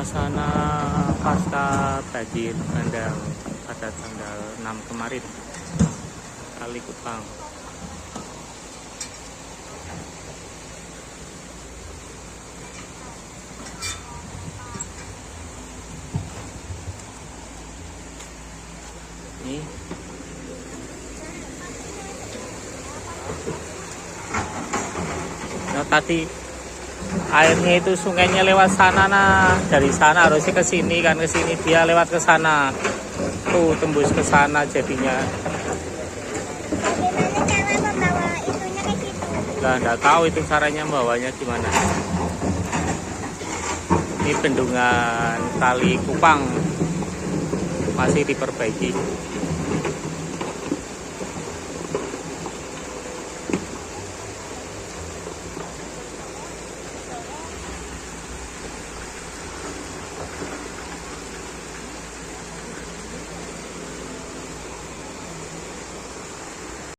suasana pasca banjir bandang pada tanggal 6 kemarin Kali Kupang. Ini nah, tadi airnya itu sungainya lewat sana, nah dari sana harusnya ke sini kan, ke sini dia lewat ke sana tuh, tembus ke sana jadinya. Nah, nggak tahu itu caranya bawanya gimana. Ini bendungan Kali Kupang masih diperbaiki.